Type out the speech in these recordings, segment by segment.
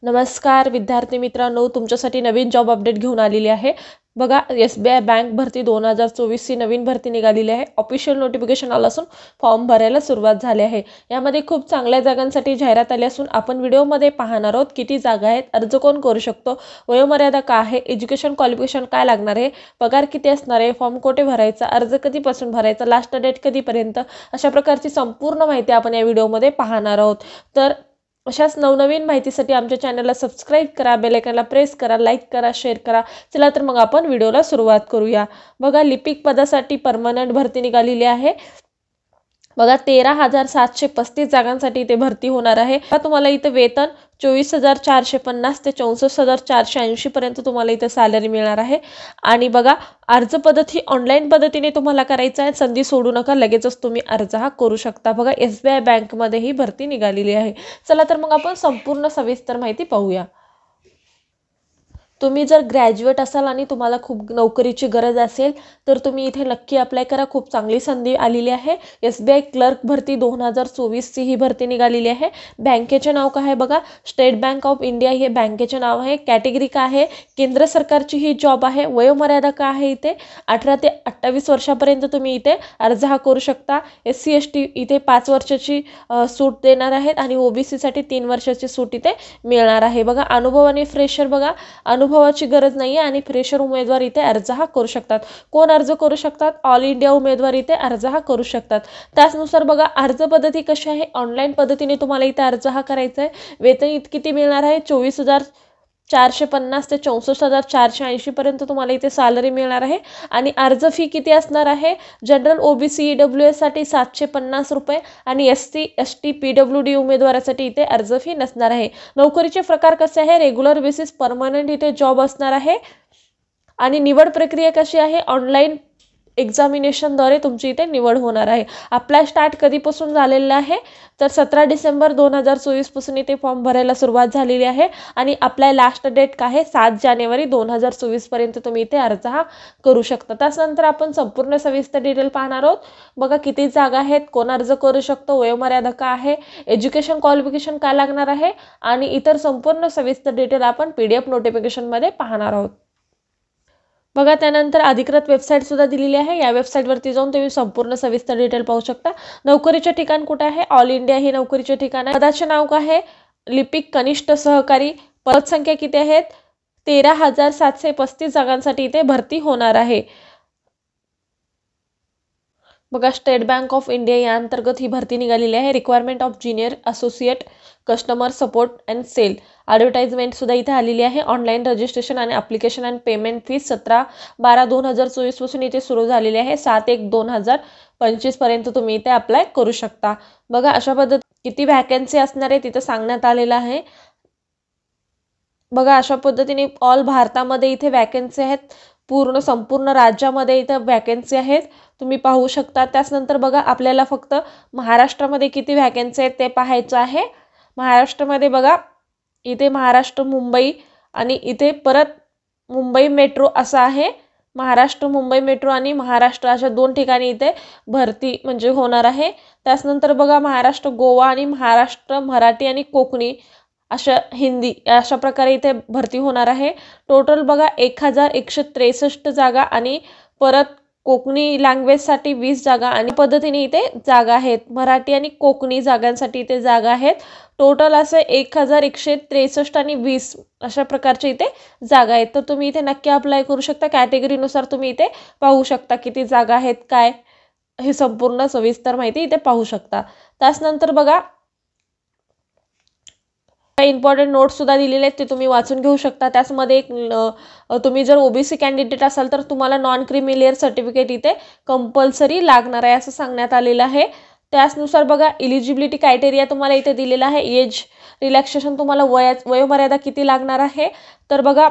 नमस्कार विद्यार्थी मित्रांनो, तुमच्यासाठी नवीन जॉब अपडेट घेऊन आलेली आहे। बघा, SBI बँक भरती 2024 ची नवीन भरती निघालेली आहे। ऑफिशियल नोटिफिकेशन आलं असून फॉर्म भरायला सुरुवात झाली आहे। यामध्ये खूप चांगल्या जागांसाठी जाहिरात आली असून आपण व्हिडिओमध्ये पाहणार आहोत किती जागा आहेत, अर्ज कोण करू शकतो, वयोमर्यादा काय आहे, एज्युकेशन क्वालिफिकेशन काय लागणार आहे, पगार किती असणार आहे, फॉर्म कोठे भरायचा, अर्ज कधीपासून भरायचा, लास्ट डेट कधीपर्यंत, अशा प्रकारची संपूर्ण माहिती आपण या व्हिडिओमध्ये पाहणार आहोत। तर अशाच नवनवीन माहितीसाठी आमच्या चॅनलला सबस्क्राइब करा, बेल आयकॉनला प्रेस करा, लाईक करा, शेअर करा। चला तर मग आपण व्हिडिओला सुरुवात करूया। बघा, लिपिक पदासाठी परमनंट भरती निघालेली आहे। बघा, 13,735 जागांसाठी इथे भरती होणार आहे। तुम्हाला इथे वेतन 24,450 ते 64,480 पर्यंत तुम्हाला इथे सॅलरी मिळणार आहे। आणि बघा, अर्ज पद्धत ही ऑनलाईन पद्धतीने तुम्हाला करायचं आहे। संधी सोडू नका, लगेचच तुम्ही अर्ज हा करू शकता। बघा, SBI बँकमध्ये ही भरती निघालेली आहे। चला तर मग आपण संपूर्ण सविस्तर माहिती पाहूया। तुम्ही जर ग्रॅज्युएट असाल आणि तुम्हाला खूप नोकरीची गरज असेल तर तुम्ही इथे नक्की अप्लाय करा। खूप चांगली संधी आलेली आहे। SBI क्लर्क भरती 2024 ची ही भरती निघालेली आहे। बँकेचे नाव काय आहे बघा, स्टेट बँक ऑफ इंडिया हे बँकेचे नाव आहे। कॅटेगरी काय आहे, केंद्र सरकारची ही जॉब आहे। वयोमर्यादा काय आहे, इथे 18 ते 28 वर्षापर्यंत तुम्ही इथे अर्ज हा करू शकता। SC ST इथे 5 वर्षाची सूट देणार आहेत आणि OBC साठी 3 वर्षाची सूट इथे मिळणार आहे। बघा, अनुभव आणि फ्रेशर, बघा अनुभवाची गरज नाही आहे आणि फ्रेशर उमेदवार इथे अर्ज हा करू शकतात। कोण अर्ज करू शकतात, ऑल इंडिया उमेदवार इथे अर्ज हा करू शकतात। त्याचनुसार बघा, अर्ज पद्धती कशी आहे, ऑनलाईन पद्धतीने तुम्हाला इथे अर्ज हा करायचा आहे। वेतन किती मिळणार आहे, 24,450 ते 64,480 पर्यंत तुम्हाला इथे सॅलरी मिळणार आहे। आणि अर्ज फी किती असणार आहे, जनरल OBC EWS साठी 750 रुपये आणि SC ST PWD उमेदवारासाठी इथे अर्ज फी नसणार आहे। नोकरीचे प्रकार कसे आहे, रेग्युलर बेसिस परमनंट इथे जॉब असणार आहे। आणि निवड प्रक्रिया कशी आहे, ऑनलाईन एक्झामिनेशनद्वारे तुमची इथे निवड होणार आहे। अप्लाय स्टार्ट कधीपासून झालेला आहे, तर 17 डिसेंबर 2024 पासून इथे फॉर्म भरायला सुरुवात झालेली आहे। आणि अप्लाय लास्ट डेट काय आहे, 7 जानेवारी 2024 पर्यंत तुम्ही इथे अर्ज हा करू शकता। त्यानंतर आपण संपूर्ण सविस्तर डिटेल पाहणार आहोत। बघा, किती जागा आहेत, कोण अर्ज करू शकतो, वयोमर्यादा काय आहे, एज्युकेशन क्वालिफिकेशन काय लागणार आहे आणि इतर संपूर्ण सविस्तर डिटेल आपण PDF नोटिफिकेशन मध्ये पाहणार आहोत। बघा, त्यानंतर अधिकृत वेबसाईट सुद्धा दिलेली आहे। या वेबसाईटवरती जाऊन तुम्ही संपूर्ण सविस्तर डिटेल पाहू शकता। नोकरीचे ठिकाण कुठे आहे, ऑल इंडिया ही नोकरीचे ठिकाण आहे। पदाचे नाव काय आहे, लिपिक कनिष्ठ सहकारी। पदसंख्या किती आहेत, 13,735 जागांसाठी इथे भरती होणार आहे। बघा, स्टेट बँक ऑफ इंडिया या अंतर्गत ही भरती निघालेली आहे। Requirement of junior associate customer support and sale. Advertisement सुद्धा इथे आलेली आहे। ऑनलाईन रजिस्ट्रेशन आणि ॲप्लिकेशन अँड पेमेंट फी 17/12/2024 पासून इथे सुरू झालेली आहे। 7/1/2025 पर्यंत तुम्ही इथे अप्लाय करू शकता। बघा, अशा पद्धत किती व्हॅकन्सी असणार आहे तिथे सांगण्यात आलेलं आहे। बघा, अशा पद्धतीने ऑल भारतामध्ये इथे व्हॅकन्सी आहेत। संपूर्ण राज्यामध्ये इथे व्हॅकन्सी आहेत, तुम्ही पाहू शकता। त्यानंतर बघा, आपल्याला फक्त महाराष्ट्रामध्ये किती व्हॅकन्सी आहेत ते पाहायचं आहे। महाराष्ट्रामध्ये बघा, इथे महाराष्ट्र मुंबई आणि इथे परत मुंबई मेट्रो असं आहे। महाराष्ट्र मुंबई मेट्रो आणि महाराष्ट्र अशा 2 ठिकाणी इथे भरती म्हणजे होणार आहे। त्यानंतर बघा, महाराष्ट्र गोवा आणि महाराष्ट्र मराठी आणि कोकणी अशा हिंदी अशा प्रकारे इथे भरती होणार आहे। टोटल बघा, 1,163 जागा आणि परत कोकणी लँग्वेजसाठी 20 जागा आणि पद्धतीने इथे जागा आहेत। मराठी आणि कोकणी जागांसाठी इथे जागा आहेत। टोटल असे 1,163 आणि 20 अशा प्रकारचे इथे जागा आहेत। तर तुम्ही इथे नक्की अप्लाय करू शकता। कॅटेगरीनुसार तुम्ही इथे पाहू शकता किती जागा आहेत, काय हे संपूर्ण सविस्तर माहिती इथे पाहू शकता। त्यानंतर बघा, इम्पॉर्टंट नोट्स सुद्धा दिलेले आहेत, ते तुम्ही वाचून घेऊ शकता। त्यामध्ये तुम्ही जर OBC कॅन्डिडेट असाल तर तुम्हाला नॉन क्रिमिलियर सर्टिफिकेट इथे कंपल्सरी लागणार आहे असं सांगण्यात आलेलं आहे। त्यानुसार बघा, इलिजिबिलिटी क्रायटेरिया तुम्हाला इथे दिलेला आहे। एज रिलॅक्सेशन तुम्हाला वयोमर्यादा किती लागणार आहे, तर बघा,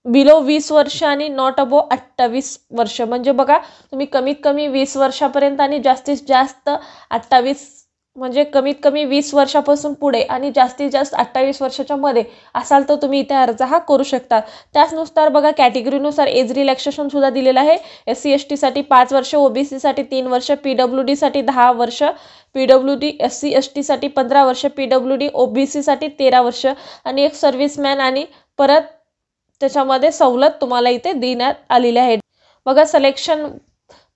बिलो 20 वर्ष आणि नॉट अबो 28 वर्ष। म्हणजे बघा, तुम्ही कमीत कमी 20 वर्षापर्यंत आणि जास्तीत जास्त 28 म्हणजे कमीत कमी 20 वर्षापासून पुढे आणि जास्तीत जास्त 28 वर्षाच्या मध्ये असाल तर तुम्ही इथे अर्ज हा करू शकता। त्याचनुसार बघा कॅटेगरीनुसार एज रिलॅक्सेशन सुद्धा दिलेलं आहे। SC ST साठी 5 वर्ष, OBC साठी 3 वर्ष, PWD साठी 10 वर्ष, PWD SC ST साठी 15 वर्ष, PWD OBC साठी 13 वर्ष आणि एक सर्व्हिसमॅन आणि परत त्याच्यामध्ये सवलत तुम्हाला इथे देण्यात आलेली आहे। बघा सिलेक्शन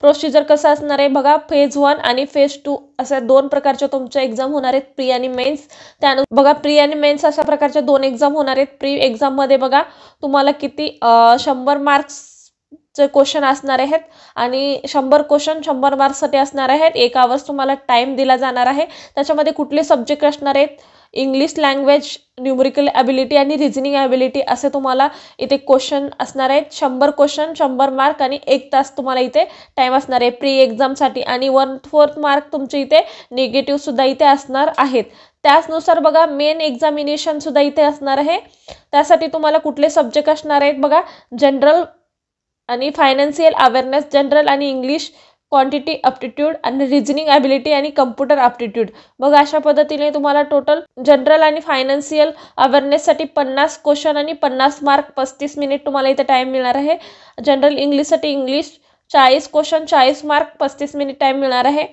प्रोसिजर कसं असणार आहे बघा, फेज 1 आणि फेज 2 अशा दोन प्रकारच्या तुमच्या एक्झाम होणार आहेत, प्री आणि मेन्स। त्यानंतर बघा प्री आणि मेन्स अशा प्रकारच्या दोन एक्झाम होणार आहेत। प्री एक्झाम मध्ये बघा तुम्हाला किती 100 मार्क्सचे क्वेश्चन असणार आहेत आणि 100 क्वेश्चन 100 मार्क्ससाठी असणार आहेत। 1 आवर्स तुम्हाला टाइम दिला जाणार आहे। त्याच्यामध्ये कुठले सब्जेक्ट असणार आहेत, इंग्लिश लँग्वेज, न्यूमेरिकल ॲबिलिटी आणि रिझनिंग ॲबिलिटी असे तुम्हाला इथे क्वेश्चन असणार आहेत। 100 क्वेश्चन 100 मार्क आणि 1 तास तुम्हाला इथे टाइम असणार आहे प्री एक्झामसाठी आणि 1/4 मार्क तुमचे इथे निगेटिव्ह सुद्धा इथे असणार आहेत। त्याचनुसार बघा मेन एक्झामिनेशन सुद्धा इथे असणार आहे। त्यासाठी तुम्हाला कुठले सब्जेक्ट असणार आहेत बघा, जनरल आणि फायनान्शियल अवेअरनेस, जनरल आणि इंग्लिश, क्वांटिटी ॲप्टिट्यूड आणि रिझनिंग ॲबिलिटी आणि कम्प्युटर ॲप्टिट्यूड। बघा अशा पद्धतीने तुम्हाला टोटल जनरल आणि फायनान्शियल अवेअरनेससाठी 50 क्वेश्चन आणि 50 मार्क 35 मिनिट तुम्हाला इथे टाइम मिळणार आहे। जनरल इंग्लिशसाठी English 40 question 40 mark 35 minute time मिळणार आहे।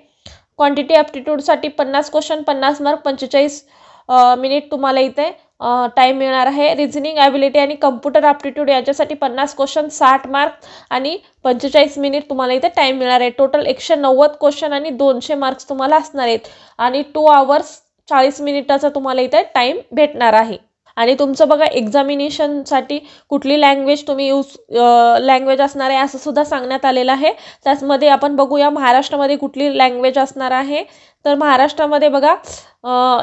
क्वांटिटी ॲप्टिट्यूडसाठी 50 क्वेश्चन 50 मार्क 45 मिनिट तुम्हाला इथे टाइम मिळणार आहे। रिझनिंग ॲबिलिटी आणि कम्प्युटर ॲप्टिट्यूड याच्यासाठी 50 क्वेश्चन 60 मार्क आणि 45 मिनिट तुम्हाला इथे टाइम मिळणार आहे। टोटल 190 क्वेश्चन आणि 200 मार्क्स तुम्हाला असणार आहेत आणि 2 आवर्स 40 मिनिटाचा तुम्हाला इथे टाइम भेटणार आहे। आणि तुमचं बघा एक्झामिनेशनसाठी कुठली लँग्वेज तुम्ही लँग्वेज असणार आहे असं सुद्धा सांगण्यात आलेलं आहे। त्यामध्ये आपण बघूया महाराष्ट्रामध्ये कुठली लँग्वेज असणार आहे, तर महाराष्ट्रामध्ये बघा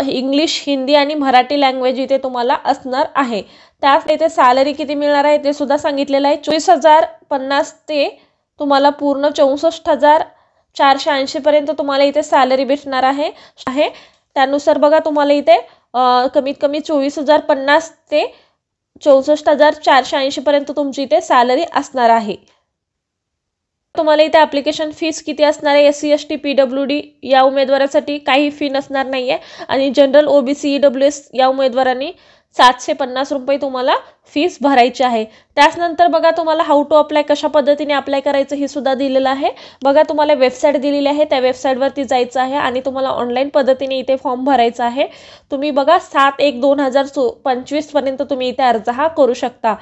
इंग्लिश, हिंदी आणि मराठी लँग्वेज इथे तुम्हाला असणार आहे। त्याच इथे सॅलरी किती मिळणार आहे ते सुद्धा सांगितलेलं आहे। 24,050 ते तुम्हाला पूर्ण 64,480 पर्यंत तुम्हाला इथे सॅलरी भेटणार आहे। त्यानुसार बघा तुम्हाला इथे कमीत कमी 24,050 ते 64,480 पर्यंत तुमची इथे सॅलरी असणार आहे। तुम्हाला इथे ॲप्लिकेशन फीस किती असणार आहे, SC ST PWD या उमेदवारासाठी काही फी नसणार नाहीये आणि जनरल OBC EWS या उमेदवारांनी 750 रुपये तुम्हाला फीस भरायची आहे। त्यानंतर बघा तुम्हाला हाऊ टू अप्लाय, कशा पद्धतीने अप्लाय करायचं हे सुद्धा दिलेलं आहे। बघा तुम्हाला वेबसाईट दिलेली आहे, त्या वेबसाईटवरती जायचं आहे आणि तुम्हाला ऑनलाईन पद्धतीने इथे फॉर्म भरायचा आहे। तुम्ही बघा 7/1/2025 पर्यंत तुम्ही इथे अर्ज हा करू शकता।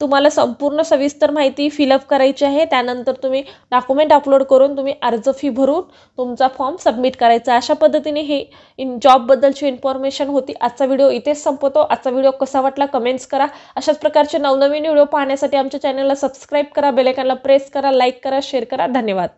तुम्हाला संपूर्ण सविस्तर माहिती फिलअप करायची आहे। त्यानंतर तुम्ही डॉक्युमेंट अपलोड करून तुम्ही अर्ज फी भरून तुमचा फॉर्म सबमिट करायचा। अशा पद्धतीने हे जॉबबद्दलची इन्फॉर्मेशन होती। आजचा व्हिडिओ इथेच संपवतो। आजचा व्हिडिओ कसा वाटला कमेंट्स करा। अशाच प्रकारचे नवनवीन व्हिडिओ पाहण्यासाठी आमच्या चॅनलला सबस्क्राईब करा, बेल आयकॉनला प्रेस करा, लाईक करा, शेअर करा। धन्यवाद।